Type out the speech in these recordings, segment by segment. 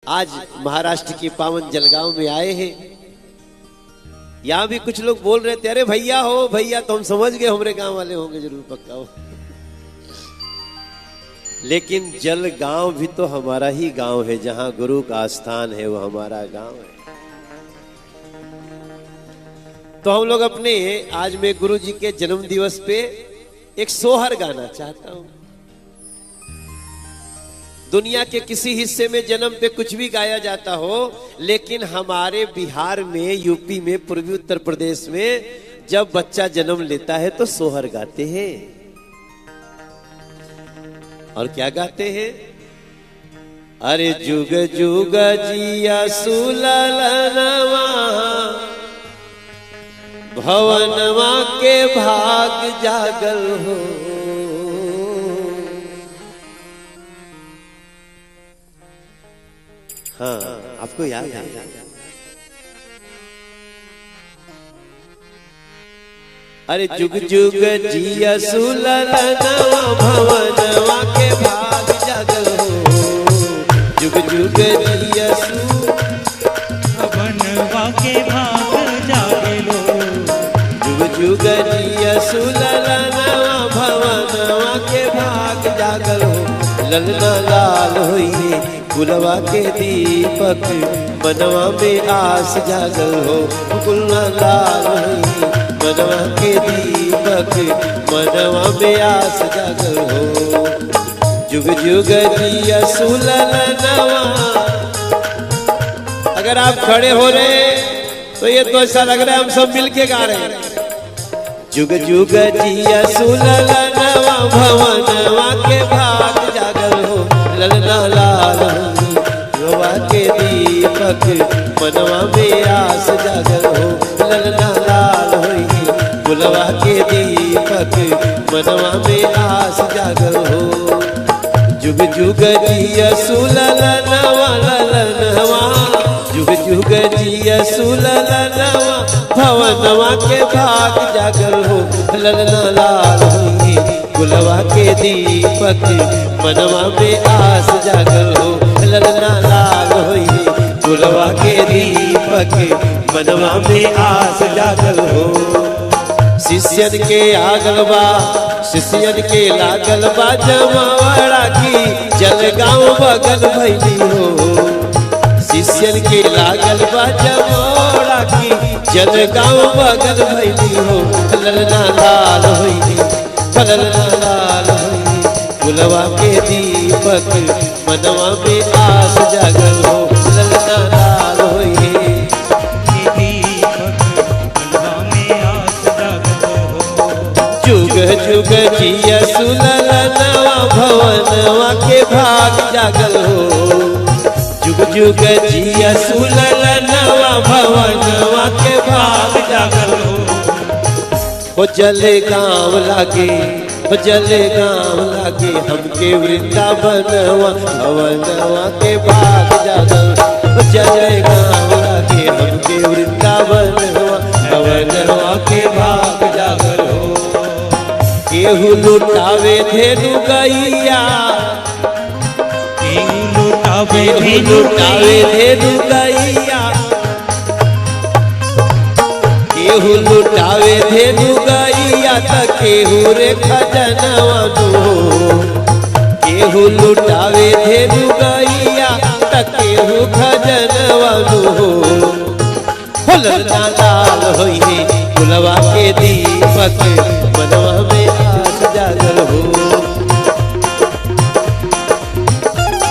आज महाराष्ट्र के पावन जलगांव में आए हैं। यहाँ भी कुछ लोग बोल रहे थे, अरे भैया हो भैया, तो हम समझ गए हमारे गांव वाले होंगे जरूर, पक्का हो। लेकिन जलगांव भी तो हमारा ही गांव है, जहां गुरु का स्थान है वो हमारा गांव है। तो हम लोग अपने आज मैं गुरु जी के जन्म दिवस पे एक सोहर गाना चाहता हूं। दुनिया के किसी हिस्से में जन्म पे कुछ भी गाया जाता हो, लेकिन हमारे बिहार में, यूपी में, पूर्वी उत्तर प्रदेश में जब बच्चा जन्म लेता है तो सोहर गाते हैं। और क्या गाते हैं? अरे जुग जुग जिया सुललनवा, भवनवा के भाग जागल हो। हाँ, आपको याद है? अरे जुग जुग जिया सुललनवा, भवनवा के भाग जागल हो। जुग जुग जिया भवनवा के भाग जागल हो। जुग जुग जिया सुललनवा, भवनवा के भाग जागल हो। ललना लाल होइए गुलवा के दीपक, मनवा में आस जागल हो। गुलना लाल होइए मनवा के दीपक, मनवा में आस जागल हो। जुग जुग जिया सुललनवा। अगर आप खड़े हो रहे तो ये तो ऐसा लग रहा है हम सब मिलके गा रहे हैं। जुग जुग जिया सुललनवा, भवनवा के भाग जागल हो। ललना लाल गुलवा के दीपक, मनवा में आस जागल हो। ललना लाल होई गुलवा के दीपक, मनवा में आस जागल हो। जुग जुग जिया सुललनवा, ललनवा। जुग जुग जिया सुललनवा, भवनवा के भाग जागल हो। ललना लाल होई गुलवा के दीपक, मनवा में आस जागल हो। ललना लाल होई गुलवा के दीपक, मनवा में आस जागल हो। शिष्यन के आगल बा, शिष्यन के लागल बा जमावड़ा की, जलगांव बगल भैली हो। शिष्यन के लागल बा जमावड़ा की, जलगांव बगल भैली हो। ललना लाल होई ललना लाल होई गुलवा के दीपक, मनवा में आस जागल हो। ललना लाल होई जुग जुग जिया सुललनवा, भवनवा के भाग जागल हो। जुग जुग जिया सुललनवा, भवनवा के भाग जागल हो। हो जले गाँव लागे, हो जले गाँव लागे हमके वृंदावनवा, भवनवा के भाग जागल। हो जले गाँव लागे हमके वृंदावनवा, भवनवा के भाग जागल हो। केहू लुटावे धेनु गैया, केहू लुटावे धेनु गैया, केहू लुटावे धेनु गैया त केहू रे खजनवा दो। केहू लुटावे धेनु गैया त केहू खजनवा दो। ललना लाल होई गुलवा के दीपक, मनवा में आस जागल हो।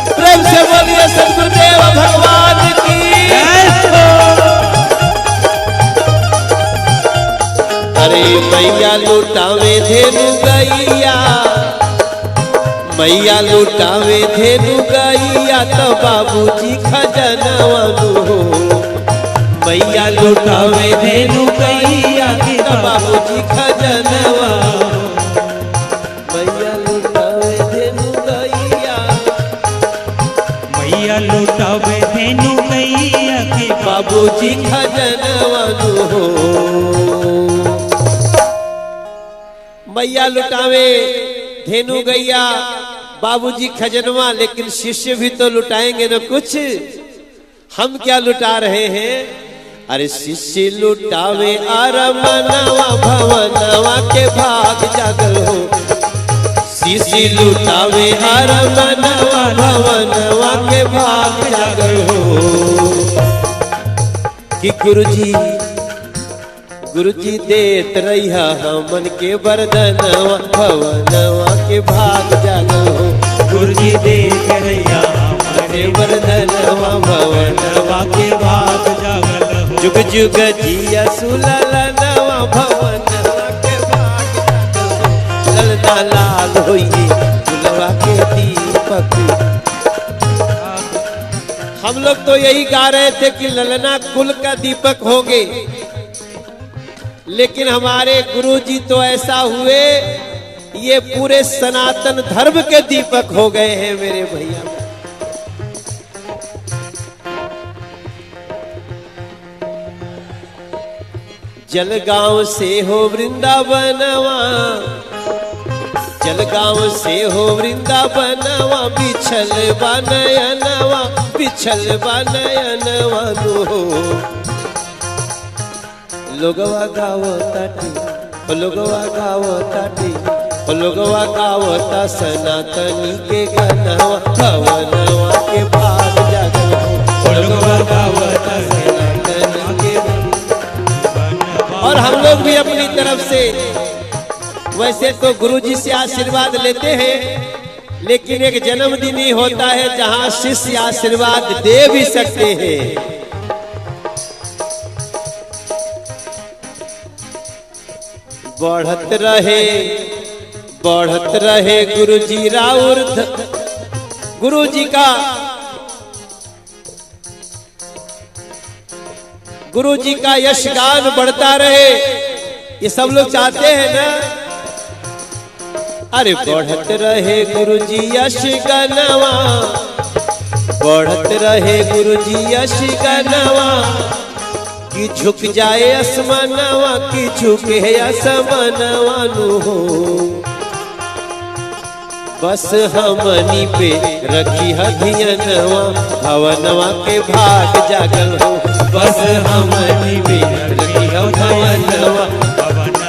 प्रेम से बोलिए सद्गुरुदेव भगवान की। अरे मैया लुटावे धेनु गैया, मैया लुटावे धेनु गैया तो बाबूजी खजनवा दो। मैया लुटावे धेनु गैया तो बाबूजी खजनवा। मैया लुटावे धेनु गैया, मैया लुटावे धेनु गैया के बाबूजी खजनवा दो। मैया लुटावे धेनु गैया, बाबूजी खजनवा, लेकिन शिष्य भी तो लुटाएंगे न कुछ। हम क्या लुटा रहे हैं? अरे शिष्य लुटावे आरमनवा भवनवा के भाग जागल हो। शिष्य लुटावे आरमनवा भवनवा के भाग जागल हो। कि गुरुजी देत रहिया हमन के वरदानवा भवनवा के भाग जागल हो। गुरुजी देत रहिया हमारे वरदानवा भवनवा के भाग जागल हो। जुग जुग जिया सुललनवा भवनवा के भाग जागल हो। ललना लाल होइए फुलवा के दीपक। हम लोग तो यही गा रहे थे कि ललना कुल का दीपक होंगे, लेकिन हमारे गुरुजी तो ऐसा हुए ये पूरे सनातन धर्म के दीपक हो गए हैं मेरे भैया। जलगांव से हो वृंदावनवा, जलगांव से हो वृंदावनवा, बिछल बनयनवा बिछल बनयनवा हो। लोगवा गावताटी लोगवा गावताटी लोगवा गावता सनातनी के गनवा भवनवा के भाग जागल हो। लोगवा गावता सनातनी के। और हम लोग भी अपनी तरफ से वैसे तो गुरुजी से आशीर्वाद लेते हैं, लेकिन एक जन्मदिन ही होता है जहां शिष्य आशीर्वाद दे भी सकते हैं। बढ़त रहे गुरुजी राउर, गुरुजी का यशगान बढ़ता रहे, ये सब लोग चाहते हैं ना। अरे बढ़त रहे गुरुजी यशगानवा, बढ़त रहे गुरुजी यशगानवा। कि झुक जाए आसमानवा कि झुके आसमानवा नु हो। बस हमनी पे रखी हथियनवा भवनवा के भाग जागल हो। बस हमनी पे रखी भवनवा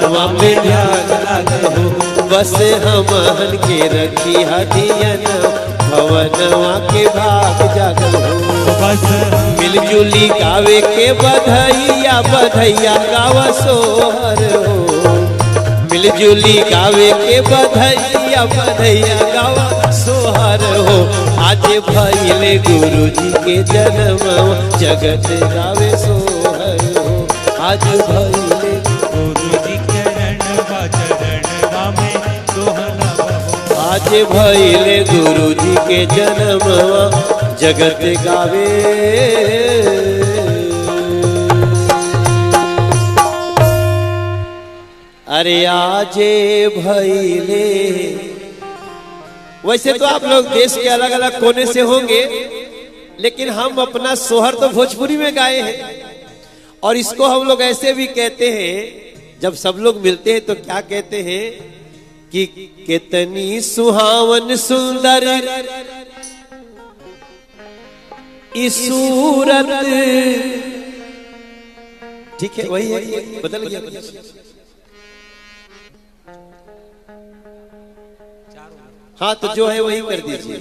भवनवा पे भाग जागल हो। बस हमन के रखी हथियनवा भवनवा के भाग जागल हो। बस मिलजुली गावे के बधैया बधैया गावा सोहर हो। मिलजुली गावे के बधैया बधैया गावा सोहर हो। आज भइले गुरुजी के जन्म जगत गावे सोहर हो। आज भइले गुरुजी के रणवा चरणवा में सोहला हो। आज भइले गुरुजी के जन्मवा जगत गावे। अरे आजे भइले। वैसे तो आप लोग देश के अलग अलग कोने से होंगे, लेकिन हम अपना सोहर तो भोजपुरी में गाए हैं। और इसको हम लोग ऐसे भी कहते हैं, जब सब लोग मिलते हैं तो क्या कहते हैं कि कितनी सुहावन सुंदर सूरत। ठीक है, वही है, बदल गया। हाँ तो जो है वही कर दीजिए।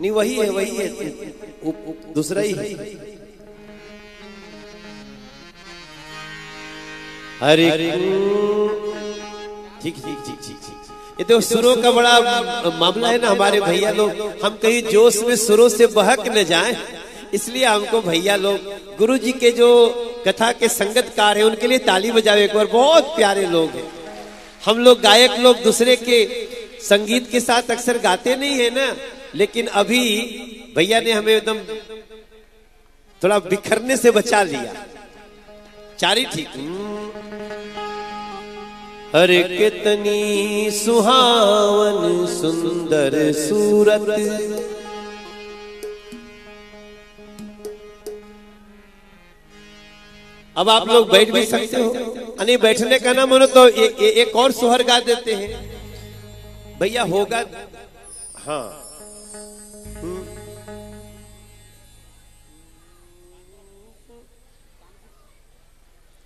नहीं वही है, वही है, दूसरा ही है। हरे ठीक ठीक ठीक ठीक। ये तो सुरों का बड़ा मामला है ना हमारे भैया लोग। हम कहीं जोश में सुरों से बहक न जाएं, इसलिए हमको भैया लोग गुरुजी के जो कथा के संगतकार हैं उनके लिए ताली बजावे एक बार। बहुत प्यारे लोग हैं। हम लोग गायक लोग दूसरे के संगीत के साथ अक्सर गाते नहीं है ना, लेकिन अभी भैया ने हमें एकदम थोड़ा बिखरने से बचा लिया। चारी ठीक। अरे कितनी सुहावन सुंदर सूरत। अब आप लोग बैठ भी सकते हो, नहीं बैठने का ना मानो तो एक और सोहर गा देते हैं। भैया होगा। हाँ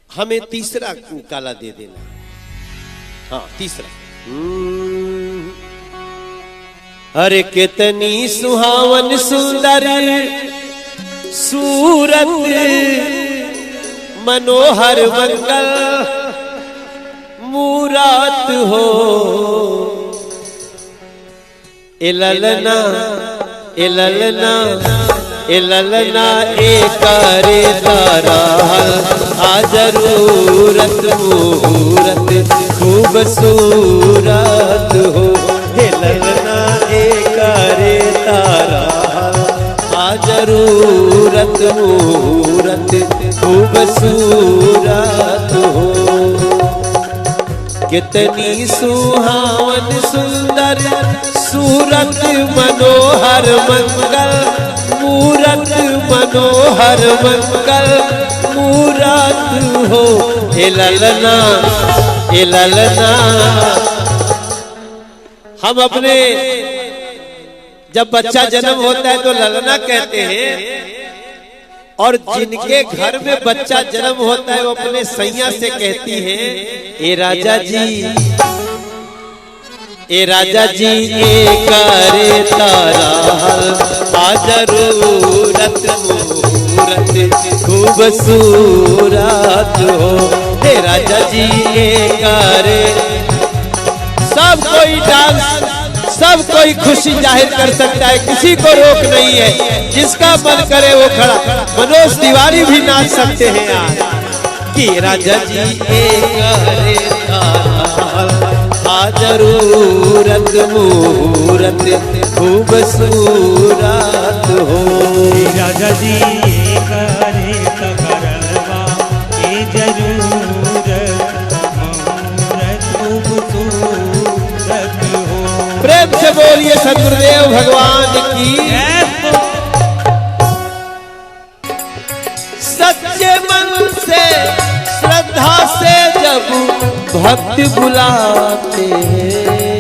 हमें तीसरा काला दे देना। हाँ तीसरा। अरे कितनी सुहावन सुंदर सूरत मनोहर मंगल मूरत हो। इललना इललना इललना एकरे तारा आ जरूरत मुहूर्त खूबसूरत हो। इललना एकरे तारा आ जरूरत मुहूर्त खूबसूरत हो। कितनी सुहावन सुंदर सूरत मनोहर मंगल मूरत मनोहर मंगल मूरत हो। इललना इललना। हम अपने जब बच्चा जन्म होता है तो ललना कहते हैं, और जिनके घर में बच्चा जन्म होता है वो अपने सैया से कहती है ए राजा जी ए राजा जी करे तारा आ जरूरत मुहूर्त खूबसूरत हो। हे राजा जी करे। सब कोई डांस सब कोई खुशी जाहिर कर सकता है, किसी को रोक नहीं है। जिसका मन करे वो खड़ा। मनोज तिवारी भी नाच सकते हैं यार। कि राजा जी करे आ जरूरत मुहूर्त खूबसूरत हो। राजा जी करे करवा ए जरूरत मुहूर्त खूबसूरत हो। प्रेम से बोलिए सदगुरुदेव भगवान की। सच्चे मन से श्रद्धा से जब भक्त बुलाते हैं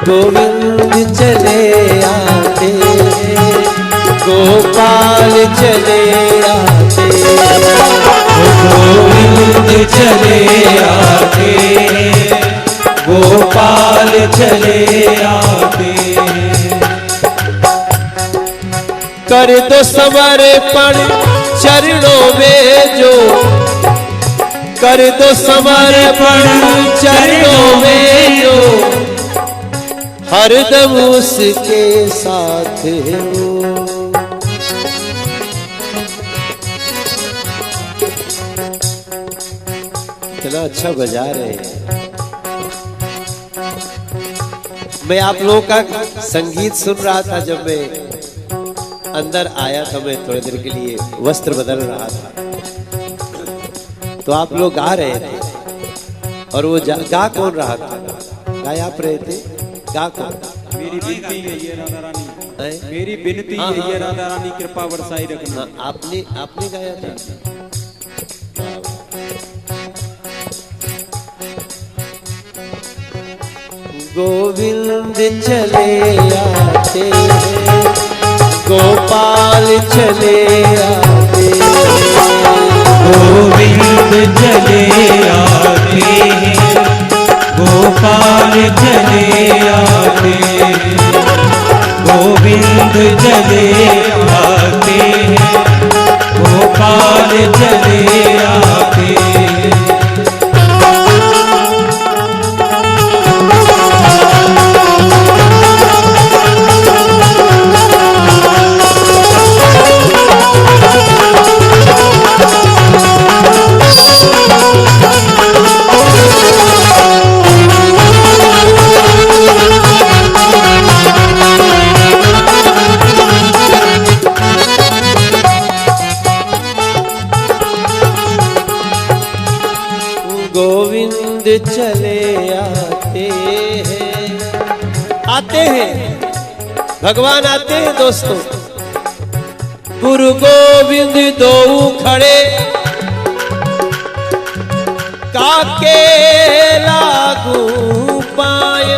गोविंद चले आते गोपाल चले आते गोविंद चले आते गोपाल चले आते। कर दो समर्पण चरणों में जो कर दो समर्पण चरणों में जो हरदम उसके साथ है वो। इतना अच्छा बजा रहे हैं। मैं आप लोगों का संगीत सुन रहा था। जब मैं अंदर आया था, मैं थोड़ी देर के लिए वस्त्र बदल रहा था, तो आप लोग गा रहे थे। और वो गा कौन रहा था? गा आप रहे थे? गा कौन? मेरी विनती है ये राधा रानी, मेरी विनती है ये राधा रानी कृपा बरसाई रखना। आपने गाया था। गोविंद चले आते गोपाल चले आते गोविंद चले आते गोपाल चले आते गोविंद चले आते गोपाल चले आते। गोविंद चले आते हैं भगवान आते हैं दोस्तों। गुरु गोविंद दो खड़े काके लागू पाए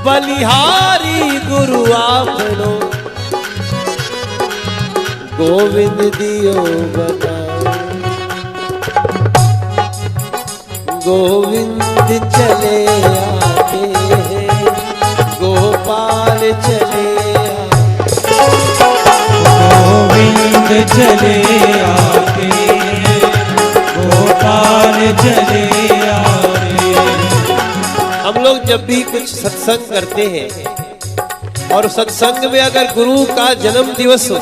बलिहारी गुरु आपनो गोविंद दियो बताओ। गोविंद चले आते हैं गोपाल चले गोविंद चले आते गोपाल चले आते। हम लोग जब भी कुछ सत्संग करते हैं और सत्संग में अगर गुरु का जन्म दिवस हो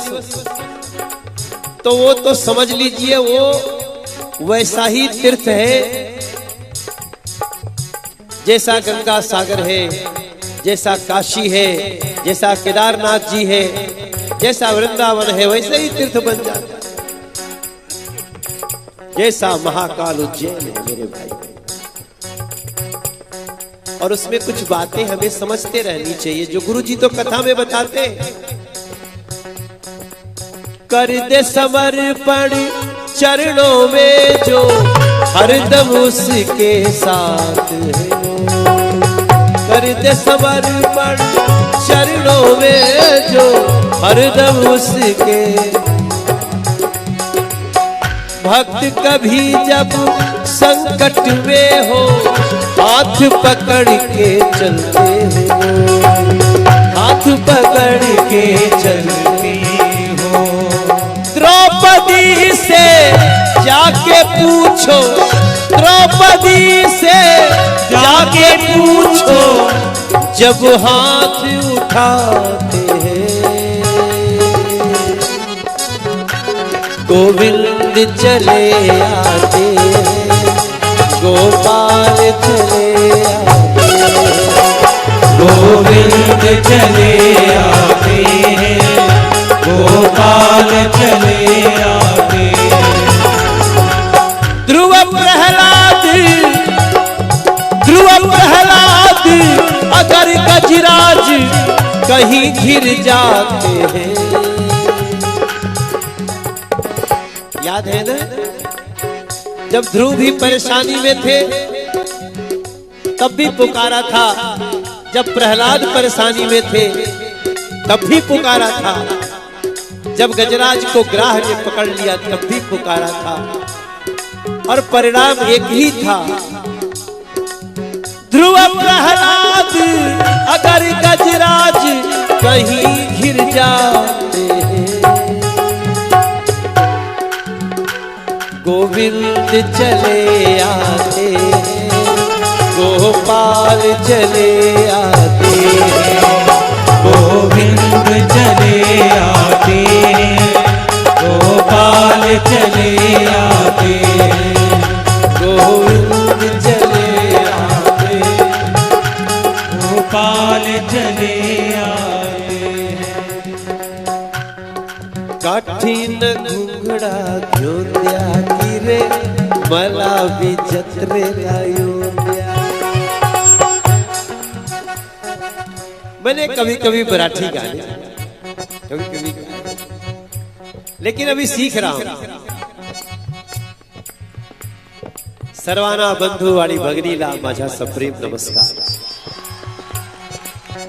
तो वो तो समझ लीजिए वो वैसा ही तीर्थ है जैसा गंगा सागर है, जैसा काशी है, जैसा केदारनाथ जी है, जैसा वृंदावन है, वैसे ही तीर्थ बन जाता है। जैसा महाकाल उज्जैन है मेरे भाई। और उसमें कुछ बातें हमें समझते रहनी चाहिए जो गुरु जी तो कथा में बताते हैं। कर दे समर्पण चरणों में जो हरदम उसके साथ है। कर दे समर्पण चरणों में जो हरदम उसके। भक्त कभी जब संकट में हो हाथ पकड़ के चलते हो, हाथ पकड़ के चलते हो। द्रौपदी से जाके पूछो, द्रौपदी से जाके पूछो जब हाथ उठाते हैं। गोविंद चले आते हैं गोपाल चले आते हैं। गोविंद चले आते हैं गोपाल चले आते। ध्रुव प्रहलाद अगर गजराज कहीं घिर जाते हैं। याद है ना जब ध्रुव भी परेशानी में थे तब भी पुकारा था, जब प्रहलाद परेशानी में थे तब भी पुकारा था, जब गजराज को ग्राह ने पकड़ लिया तब भी पुकारा था और परिणाम एक ही था। ध्रुव प्रहलाद अगर गजराज कहीं घिर जाते हैं। गोविंद चले आते हैं गोपाल चले आते हैं। गोविंद चले आते हैं गोपाल चले आते हैं। गोविंद चले आते गोपाल चले आते हैं। काठीन घुंगड़ा घ्योंद्या गिरे मला भी जत्रे लायोद्या। मैंने कभी कभी मराठी गाने कभी कभी गाने, लेकिन अभी सीख रहा हूं। सर्वाना बंधू वाली भगनीला माझा सप्रेम नमस्कार।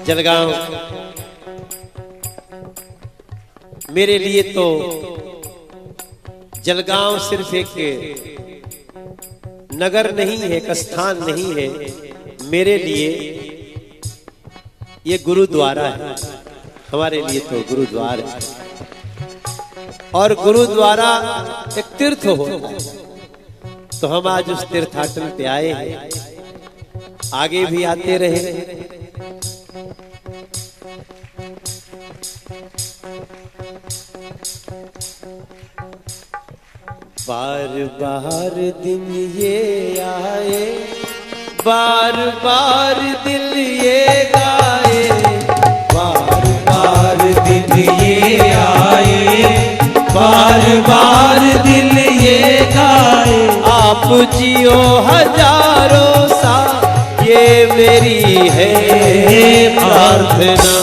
जलगांव मेरे लिए तो जलगांव सिर्फ एक नगर नहीं है, एक स्थान नहीं है, मेरे लिए ये गुरुद्वारा है। हमारे लिए तो गुरुद्वारा है और गुरुद्वारा एक तीर्थ होता है। तो हम आज उस तीर्थाटन पे आए हैं, आगे भी आते रहे। बार बार दिन ये आए, बार बार दिल ये गाए, बार बार दिन ये आए, बार बार दिल ये गाए। आप जियो हजारों साल ये मेरी है प्रार्थना।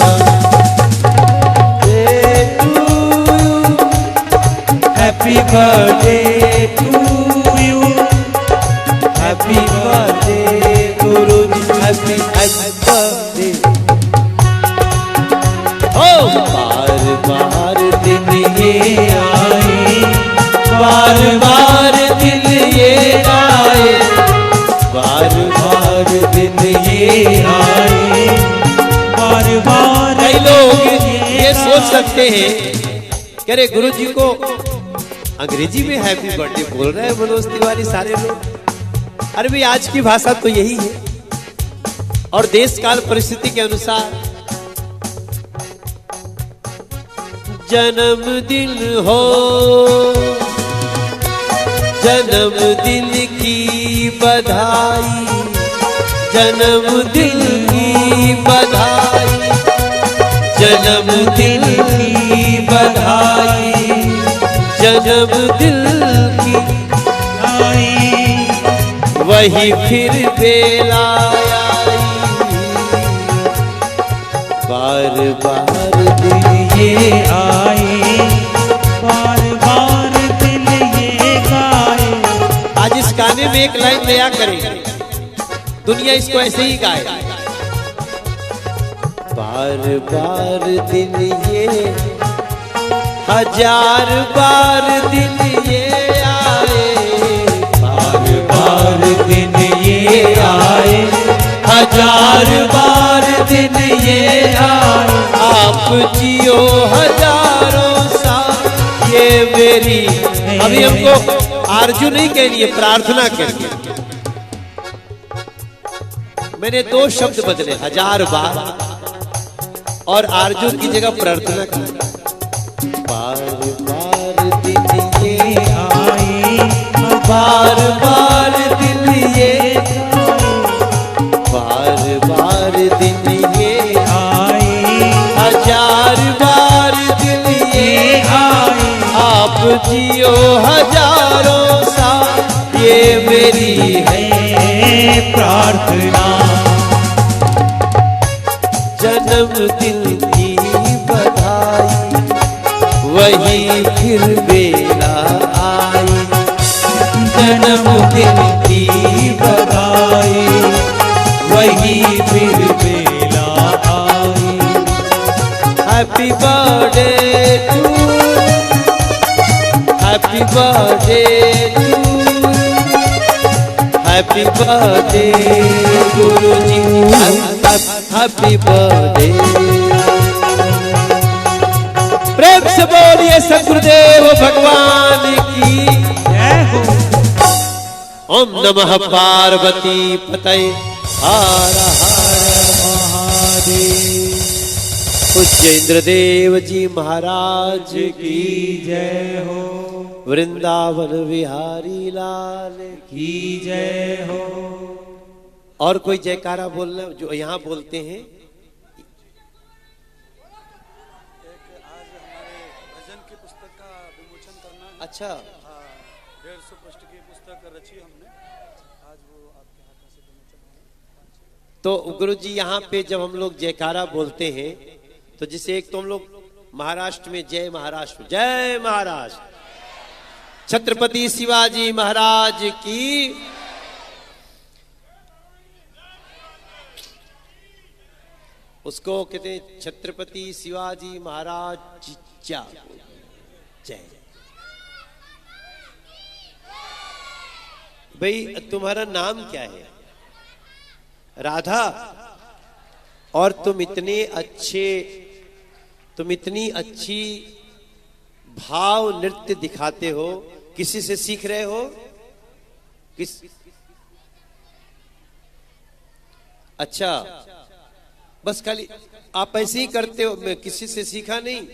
Happy birthday to you, happy birthday Guru ji, happy birthday. हो बार बार दिन ये आए, बार बार दिन ये आए, बार बार दिन ये आए, बार बार। कई लोग ये सोच सकते हैं कि अरे गुरु जी को अंग्रेजी में हैप्पी बर्थडे बोल रहे हैं मनोज तिवारी सारे लोग। अरे भाई आज की भाषा तो यही है, और देश काल परिस्थिति के अनुसार जन्मदिन हो, जन्मदिन की बधाई, जन्मदिन की बधाई, जन्मदिन की बधाई, जन्मदिन की आई, वही फिर बेला आई, बार बार दिन ये आए, बार बार दिन ये गाए। आज इस गाने में एक लाइन नया करेंगे, दुनिया इसको ऐसे ही गाए। बार बार दिन ये, हजार बार दिन ये आए, बार बार दिन ये आए, हजार बार दिन ये आए। आप जियो हजारों साल ये मेरी। अभी हमको आरजू नहीं कहनी है, प्रार्थना करनी है। मैंने दो शब्द बदले, हजार बार और आरजू की जगह प्रार्थना की। बार बार दिन ये आए, बार बार दिन ये, बार बार दिन ये आए, हजार बार दिन ये आए। आप जियो हजारों साल ये मेरी है प्रार्थना, जन्मदिन की बधाई, वही फिर बेला आई, जन्मदिन की बधाई, वही फिर बेला आई। Happy birthday to, happy birthday to, happy birthday Guru ji, happy birthday. प्रेम से बोलिए सद्गुरुदेव भगवान की जय हो। ओम नमः पार्वती पतये हर हर महादेव पूज्य इंद्रदेव जी महाराज की जय हो, वृंदावन विहारी लाल की जय हो। और कोई जयकारा बोलना जो यहाँ बोलते हैं। अच्छा 150 पृष्ठ की पुस्तक रची हमने, आज वो आपके हाथों से विमोचन। तो गुरु जी यहाँ पे जब हम लोग जयकारा बोलते हैं तो जिसे एक तो हम लोग महाराष्ट्र में जय महाराष्ट्र, जय महाराष्ट्र, छत्रपति शिवाजी महाराज की। उसको कहते हैं छत्रपति शिवाजी महाराज जय। भाई तुम्हारा नाम क्या है? राधा। और तुम इतनी अच्छी भाव नृत्य दिखाते हो, किसी से सीख रहे हो? अच्छा, बस खाली आप ऐसे ही करते हो, मैं किसी से सीखा नहीं।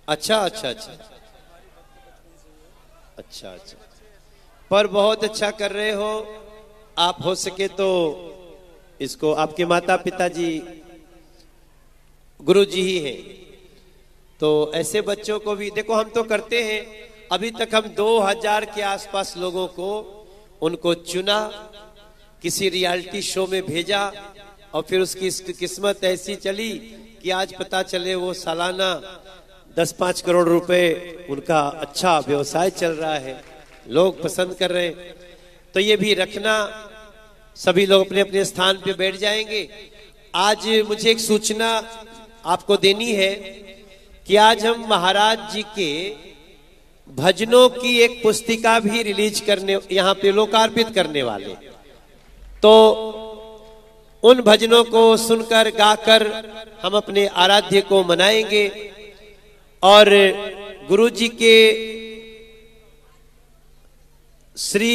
अच्छा अच्छा अच्छा अच्छा अच्छा, पर बहुत अच्छा कर रहे हो आप। हो सके तो इसको, आपके माता पिता जी गुरु जी ही हैं, तो ऐसे बच्चों को भी देखो, हम तो करते हैं। अभी तक हम 2000 के आसपास लोगों को उनको चुना, किसी रियलिटी शो में भेजा, और फिर उसकी किस्मत ऐसी चली कि आज पता चले वो सालाना 10-5 करोड़ रुपए उनका अच्छा व्यवसाय चल रहा है, लोग पसंद कर रहे हैं। तो ये भी रखना, सभी लोग अपने अपने स्थान पे बैठ जाएंगे। आज मुझे एक सूचना आपको देनी है कि आज हम महाराज जी के भजनों की एक पुस्तिका भी रिलीज करने, यहाँ पे लोकार्पित करने वाले। तो उन भजनों को सुनकर गाकर हम अपने आराध्य को मनाएंगे और गुरु जी के श्री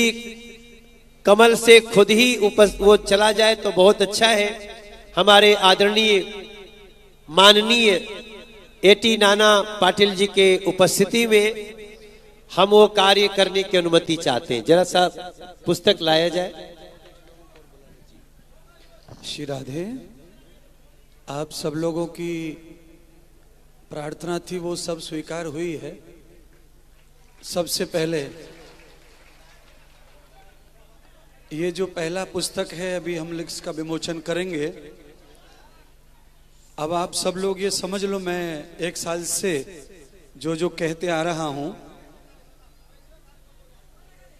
कमल से खुद ही वो चला जाए तो बहुत अच्छा है। हमारे आदरणीय माननीय एटी नाना पाटिल जी के उपस्थिति में हम वो कार्य करने की अनुमति चाहते हैं। जरा सा पुस्तक लाया जाए। श्री राधे, आप सब लोगों की प्रार्थना थी वो सब स्वीकार हुई है। सबसे पहले ये जो पहला पुस्तक है, अभी हम इसका विमोचन करेंगे। अब आप सब लोग ये समझ लो, मैं 1 साल से जो कहते आ रहा हूं,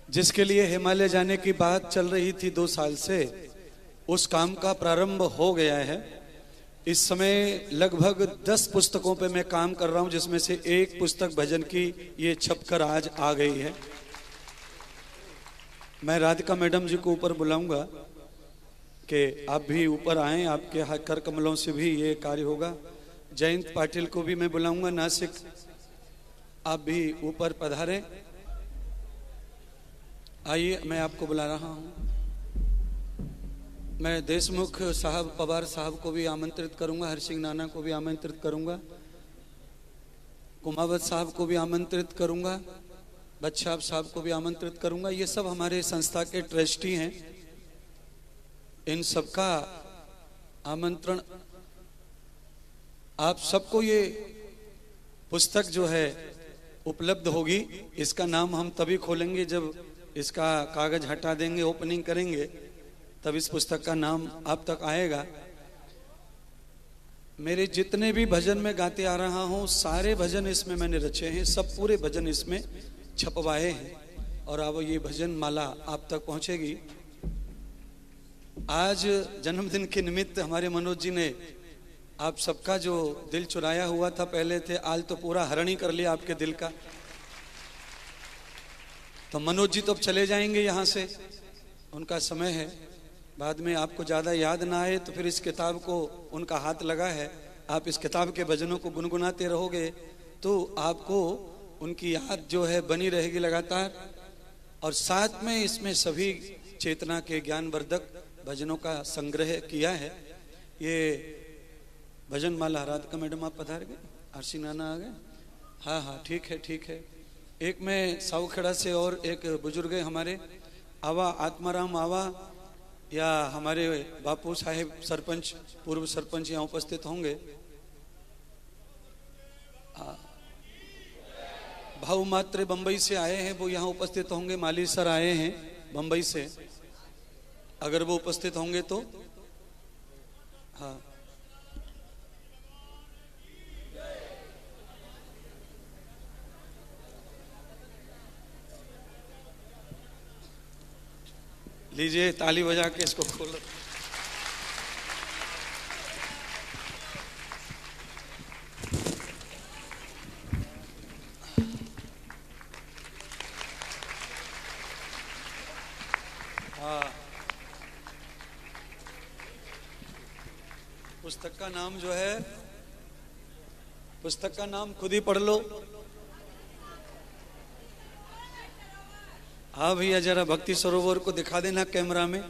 जिसके लिए हिमालय जाने की बात चल रही थी 2 साल से, उस काम का प्रारंभ हो गया है। इस समय लगभग 10 पुस्तकों पे मैं काम कर रहा हूं, जिसमें से एक पुस्तक भजन की ये छपकर आज आ गई है। मैं राधिका मैडम जी को ऊपर बुलाऊंगा कि आप भी ऊपर आएं, आपके हाथ कर कमलों से भी ये कार्य होगा। जयंत पाटिल को भी मैं बुलाऊंगा नासिक, आप भी ऊपर पधारें। आइए, मैं आपको बुला रहा हूं। मैं देशमुख साहब, पवार साहब को भी आमंत्रित करूंगा, हरसिंह नाना को भी आमंत्रित करूंगा, कुमावत साहब को भी आमंत्रित करूंगा, बच्चाब साहब को भी आमंत्रित करूंगा। ये सब हमारे संस्था के ट्रस्टी हैं। इन सबका आमंत्रण। आप सबको ये पुस्तक जो है उपलब्ध होगी। इसका नाम हम तभी खोलेंगे जब इसका कागज हटा देंगे, ओपनिंग करेंगे, तब इस पुस्तक का नाम आप तक आएगा। मेरे जितने भी भजन में गाते आ रहा हूं, सारे भजन इसमें मैंने रचे हैं, सब पूरे भजन इसमें छपवाए हैं और अब ये भजन माला आप तक पहुंचेगी। आज जन्मदिन के निमित्त हमारे मनोज जी ने आप सबका जो दिल चुराया हुआ था पहले थे, आज तो पूरा हरण ही कर लिया आपके दिल का। तो मनोज जी तो अब चले जाएंगे यहाँ से, उनका समय है। बाद में आपको ज्यादा याद ना आए तो फिर इस किताब को, उनका हाथ लगा है, आप इस किताब के भजनों को गुनगुनाते रहोगे तो आपको उनकी याद जो है बनी रहेगी लगातार। और साथ में इसमें सभी चेतना के ज्ञानवर्धक भजनों का संग्रह किया है। ये भजन माला। राधिका मैडम आप पधार गए, आरसी नाना आ गए। हाँ हाँ, ठीक है ठीक है। एक में साउखेड़ा से और एक बुजुर्ग है हमारे, आवा आत्माराम आवा, या हमारे बापू साहेब सरपंच, पूर्व सरपंच यहाँ उपस्थित होंगे। भाऊ मात्रे बंबई से आए हैं, वो यहाँ उपस्थित होंगे। माली सर आए हैं बंबई से, अगर वो उपस्थित होंगे तो। हाँ, लीजिए ताली बजा के इसको खोलो। पुस्तक का नाम जो है, पुस्तक का नाम खुद ही पढ़ लो। हाँ भैया, जरा भक्ति सरोवर को दिखा देना कैमरा में।